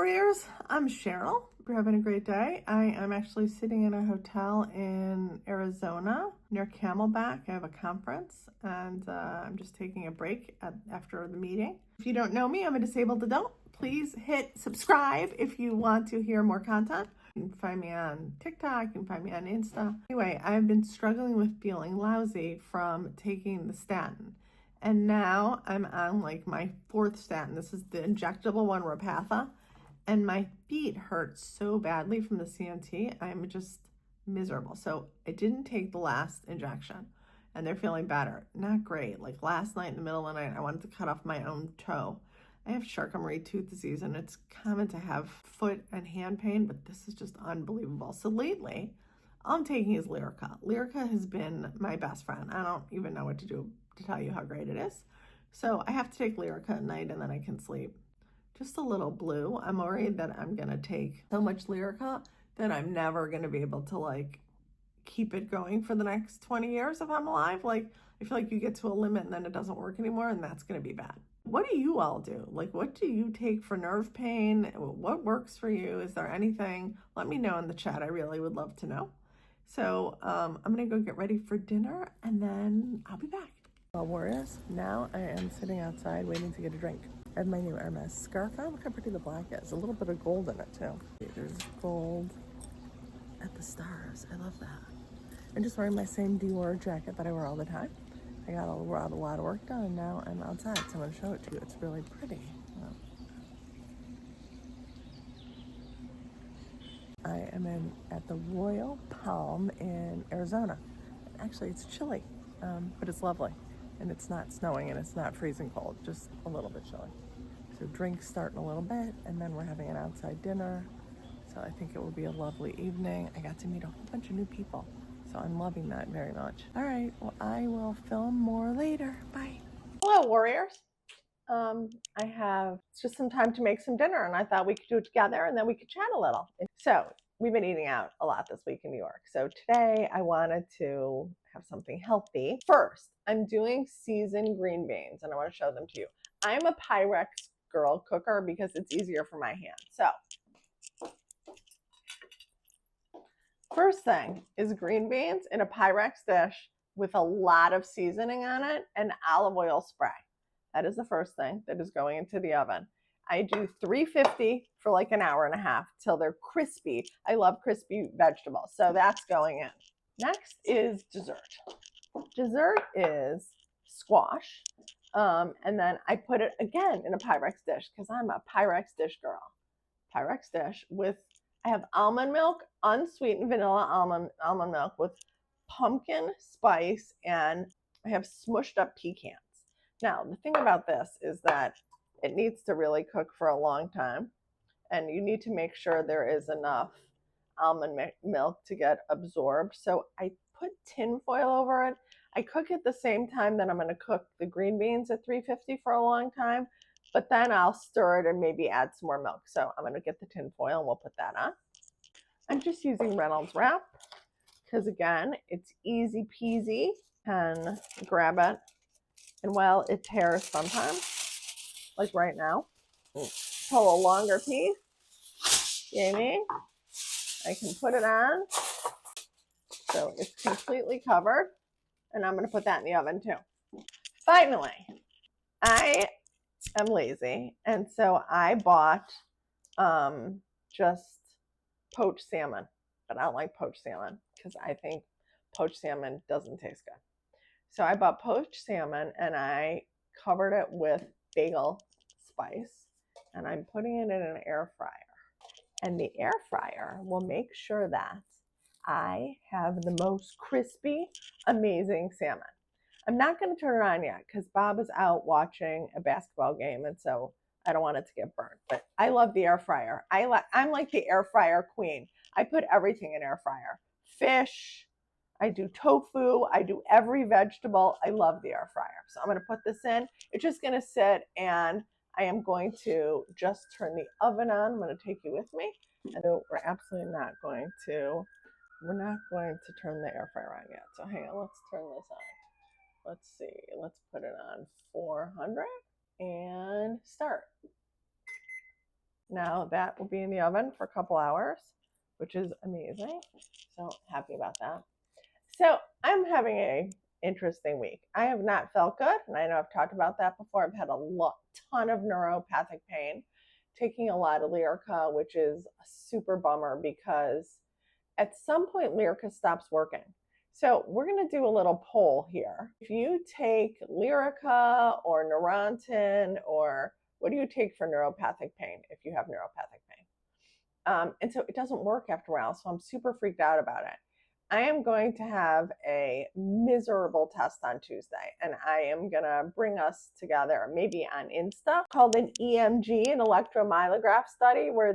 warriors, I'm Cheryl. We're having a great day. I am actually sitting in a hotel in Arizona near Camelback. I have a conference and I'm just taking a break after the meeting. If you don't know me, I'm a disabled adult. Please hit subscribe if you want to hear more content. You can find me on TikTok, you can find me on Insta. Anyway, I've been struggling with feeling lousy from taking the statin. And now I'm on like my fourth statin. This is the injectable one, Repatha. And my feet hurt so badly from the CMT. I'm just miserable. So I didn't take the last injection and they're feeling better. Not great. Like last night in the middle of the night, I wanted to cut off my own toe. I have Charcot-Marie tooth disease and it's common to have foot and hand pain, but this is just unbelievable. So lately, all I'm taking is Lyrica. Lyrica has been my best friend. I don't even know what to do to tell you how great it is. So I have to take Lyrica at night and then I can sleep. Just a little blue. I'm worried that I'm gonna take so much Lyrica that I'm never gonna be able to like keep it going for the next 20 years if I'm alive. Like I feel like you get to a limit and then it doesn't work anymore and that's gonna be bad. What do you all do? Like what do you take for nerve pain? What works for you? Is there anything? Let me know in the chat. I really would love to know. So I'm gonna go get ready for dinner and then I'll be back. Well, warriors, now I am sitting outside waiting to get a drink. I have my new Hermes scarf on. Look how pretty the black is. A little bit of gold in it too. There's gold at the stars. I love that. I'm just wearing my same Dior jacket that I wear all the time. I got a lot of work done and now I'm outside, so I'm gonna show it to you. It's really pretty. I am at the Royal Palm in Arizona. Actually, it's chilly, but it's lovely. And it's not snowing and it's not freezing cold, just a little bit chilly. So drinks start in a little bit and then we're having an outside dinner. So I think it will be a lovely evening. I got to meet a whole bunch of new people. So I'm loving that very much. All right, well, I will film more later. Bye. Hello, warriors. I have just some time to make some dinner and I thought we could do it together and then we could chat a little. So we've been eating out a lot this week in New York. So today I wanted to have something healthy. First, I'm doing seasoned green beans and I want to show them to you. I'm a Pyrex girl cooker because it's easier for my hands. So first thing is green beans in a Pyrex dish with a lot of seasoning on it and olive oil spray. That is the first thing that is going into the oven. I do 350 for like an hour and a half till they're crispy. I love crispy vegetables, so that's going in. Next is dessert. Dessert is squash, and then I put it again in a Pyrex dish because I'm a Pyrex dish girl. Pyrex dish with, I have almond milk, unsweetened vanilla almond milk with pumpkin spice, and I have smushed up pecans. Now, the thing about this is that it needs to really cook for a long time, and you need to make sure there is enough almond milk to get absorbed. So I put tin foil over it. I cook at the same time that I'm going to cook the green beans at 350 for a long time, but then I'll stir it and maybe add some more milk. So I'm going to get the tin foil and we'll put that on. I'm just using Reynolds Wrap because, again, it's easy peasy. And grab it. And while it tears sometimes, like right now, pull a longer piece. Yay, I can put it on. So it's completely covered. And I'm going to put that in the oven too. Finally, I am lazy. And so I bought just poached salmon. But I don't like poached salmon because I think poached salmon doesn't taste good. So I bought poached salmon and I covered it with bagel spice and I'm putting it in an air fryer. And the air fryer will make sure that I have the most crispy, amazing salmon. I'm not going to turn it on yet because Bob is out watching a basketball game and so I don't want it to get burnt. But I love the air fryer. I'm like the air fryer queen. I put everything in air fryer. Fish, I do tofu, I do every vegetable. I love the air fryer. So I'm going to put this in. It's just going to sit and I am going to just turn the oven on. I'm going to take you with me. And we're absolutely not going to, turn the air fryer on yet. So hang on, let's turn this on. Let's see, let's put it on 400 and start. Now that will be in the oven for a couple hours, which is amazing. So happy about that. So I'm having a interesting week. I have not felt good, and I know I've talked about that before. I've had ton of neuropathic pain, taking a lot of Lyrica, which is a super bummer because at some point Lyrica stops working. So we're going to do a little poll here. If you take Lyrica or Neurontin, or what do you take for neuropathic pain if you have neuropathic pain? And so it doesn't work after a while. So I'm super freaked out about it. I am going to have a miserable test on Tuesday, and I am going to bring us together, maybe on Insta, called an EMG, an electromyograph study, where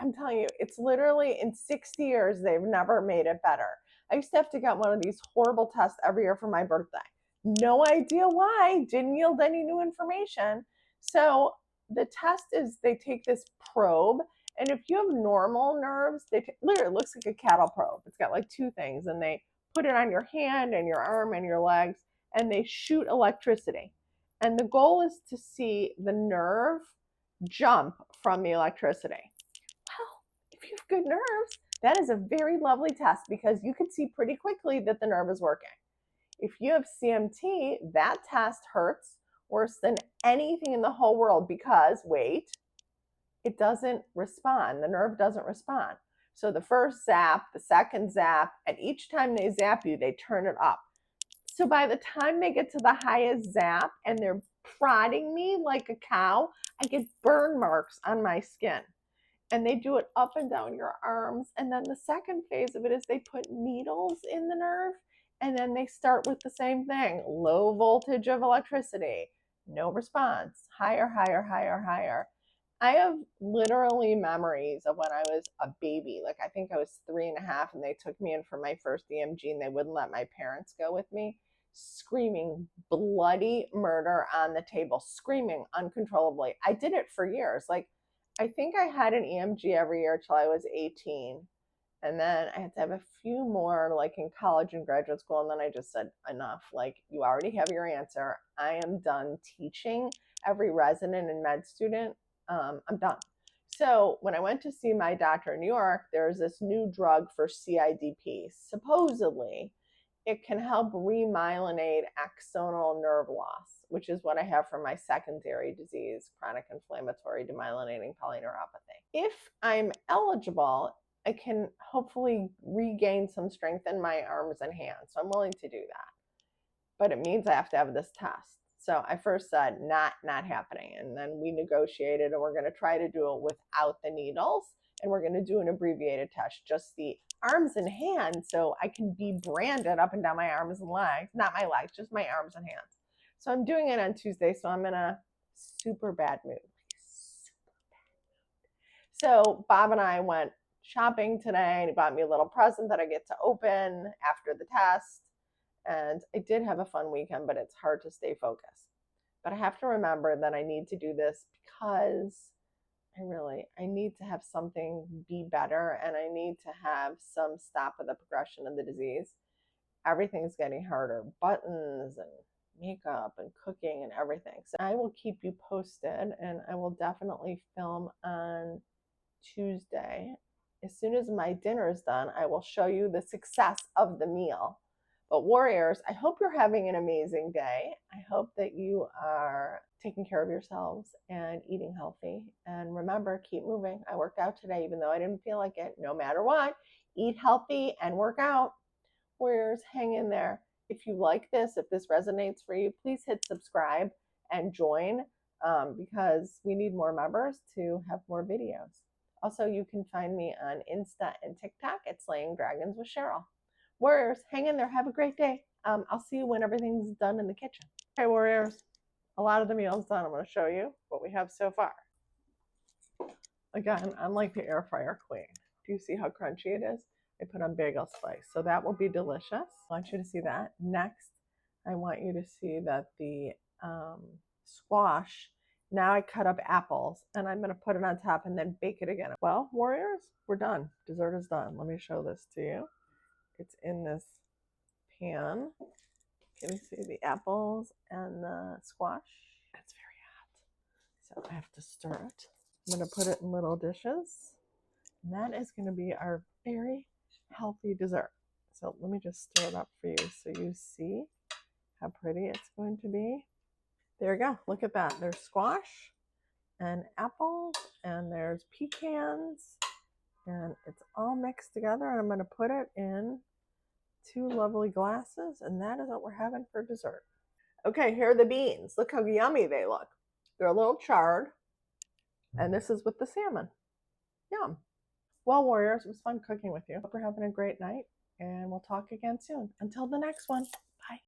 I'm telling you, it's literally in 60 years, they've never made it better. I used to have to get one of these horrible tests every year for my birthday. No idea why, didn't yield any new information. So the test is they take this probe, and if you have normal nerves, literally it looks like a cattle probe. It's got like two things, and they put it on your hand and your arm and your legs, and they shoot electricity. And the goal is to see the nerve jump from the electricity. Well, if you have good nerves, that is a very lovely test because you can see pretty quickly that the nerve is working. If you have CMT, that test hurts worse than anything in the whole world because, wait, it doesn't respond. The nerve doesn't respond. So the first zap, the second zap, and each time they zap you, they turn it up. So by the time they get to the highest zap and they're prodding me like a cow, I get burn marks on my skin. And they do it up and down your arms. And then the second phase of it is they put needles in the nerve, and then they start with the same thing, low voltage of electricity, no response, higher, higher, higher, higher. I have literally memories of when I was a baby. Like, I think I was 3.5, and they took me in for my first EMG, and they wouldn't let my parents go with me, screaming bloody murder on the table, screaming uncontrollably. I did it for years. Like, I think I had an EMG every year till I was 18. And then I had to have a few more, like in college and graduate school. And then I just said, enough. Like, you already have your answer. I am done teaching every resident and med student. I'm done. So when I went to see my doctor in New York, there's this new drug for CIDP. Supposedly, it can help remyelinate axonal nerve loss, which is what I have for my secondary disease, chronic inflammatory demyelinating polyneuropathy. If I'm eligible, I can hopefully regain some strength in my arms and hands. So I'm willing to do that. But it means I have to have this test. So I first said, not happening. And then we negotiated, and we're going to try to do it without the needles. And we're going to do an abbreviated test, just the arms and hands, so I can be branded up and down my arms and legs. Not my legs, just my arms and hands. So I'm doing it on Tuesday, so I'm in a super bad mood. So Bob and I went shopping today, and he bought me a little present that I get to open after the test. And I did have a fun weekend, but it's hard to stay focused. But I have to remember that I need to do this because I need to have something be better, and I need to have some stop of the progression of the disease. Everything's getting harder, buttons and makeup and cooking and everything. So I will keep you posted, and I will definitely film on Tuesday. As soon as my dinner is done, I will show you the success of the meal. But warriors, I hope you're having an amazing day. I hope that you are taking care of yourselves and eating healthy. And remember, keep moving. I worked out today, even though I didn't feel like it. No matter what, eat healthy and work out. Warriors, hang in there. If you like this, if this resonates for you, please hit subscribe and join, because we need more members to have more videos. Also, you can find me on Insta and TikTok at Slaying Dragons with Cheryl. Warriors, hang in there. Have a great day. I'll see you when everything's done in the kitchen. Okay, warriors, a lot of the meal's done. I'm going to show you what we have so far. Again, I'm like the air fryer queen. Do you see how crunchy it is? I put on bagel spice, so that will be delicious. I want you to see that. Next, I want you to see that the squash, now I cut up apples, and I'm going to put it on top and then bake it again. Well, warriors, we're done. Dessert is done. Let me show this to you. It's in this pan. Can you see the apples and the squash? It's very hot, so I have to stir it. I'm going to put it in little dishes. And that is going to be our very healthy dessert. So let me just stir it up for you so you see how pretty it's going to be. There you go. Look at that. There's squash and apples and there's pecans and it's all mixed together, and I'm going to put it in 2 lovely glasses, and that is what we're having for dessert. Okay, here are the beans. Look how yummy they look. They're a little charred, and this is with the salmon. Yum. Well, warriors, it was fun cooking with you. Hope you're having a great night, and we'll talk again soon. Until the next one. Bye.